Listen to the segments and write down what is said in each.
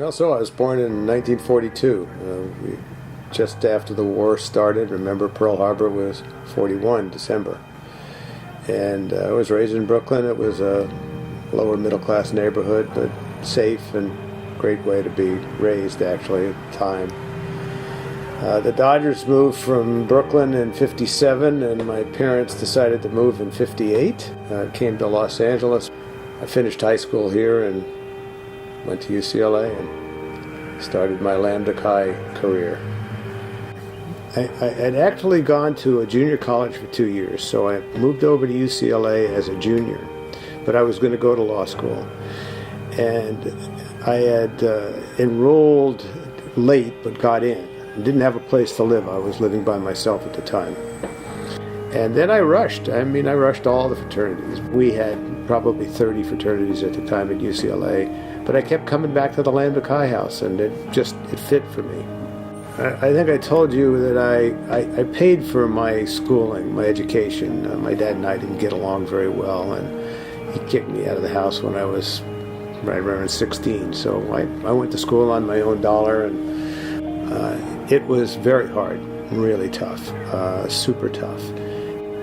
Also, I was born in 1942, just after the war started. Remember, Pearl Harbor was 41, December. And I was raised in Brooklyn. It was a lower middle class neighborhood, but safe and great way to be raised, actually, at the time. The Dodgers moved from Brooklyn in 57, and my parents decided to move in 58. Came to Los Angeles. I finished high school here and went to UCLA and started my Lambda Chi career. I had actually gone to a junior college for 2 years, so I moved over to UCLA as a junior, but I was going to go to law school. And I had enrolled late but got in. I didn't have a place to live. I was living by myself at the time. And then I rushed. I rushed all the fraternities. We had probably 30 fraternities at the time at UCLA, but I kept coming back to the Lambda Chi house, and it fit for me. I think I told you that I paid for my schooling, my education. My dad and I didn't get along very well, and he kicked me out of the house when I was right around 16. So I went to school on my own dollar, and it was very hard, really tough, super tough.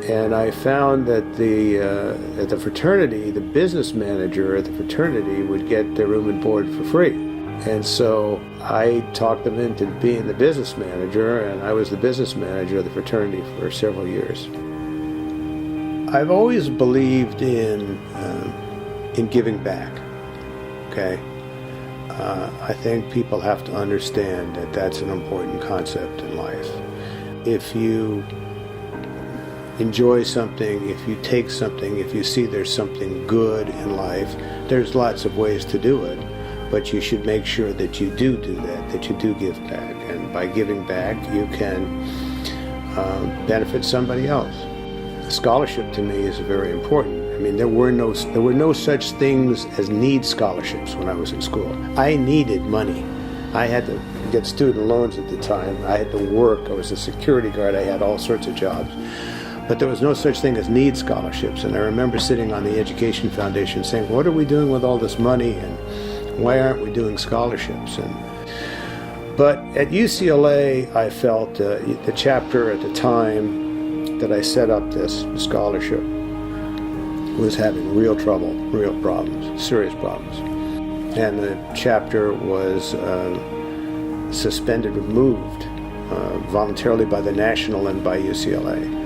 And I found that at the fraternity, the business manager at the fraternity would get their room and board for free. And so I talked them into being the business manager, and I was the business manager of the fraternity for several years. I've always believed in giving back. Okay, I think people have to understand that that's an important concept in life. If you enjoy something, if you take something, if you see there's something good in life, there's lots of ways to do it. But you should make sure that you do that you do give back. And by giving back, you can benefit somebody else. Scholarship to me is very important. I mean, there were no such things as need scholarships when I was in school. I needed money. I had to get student loans at the time. I had to work. I was a security guard. I had all sorts of jobs. But there was no such thing as need scholarships. And I remember sitting on the Education Foundation saying, what are we doing with all this money? And why aren't we doing scholarships? But at UCLA, I felt the chapter at the time that I set up this scholarship was having real trouble, real problems, serious problems. And the chapter was suspended, removed voluntarily by the National and by UCLA.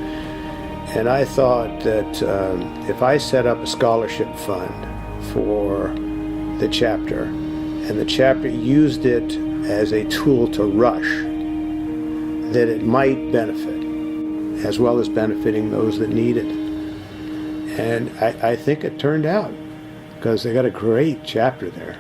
And I thought that if I set up a scholarship fund for the chapter, and the chapter used it as a tool to rush, that it might benefit, as well as benefiting those that need it. And I think it turned out, because they got a great chapter there.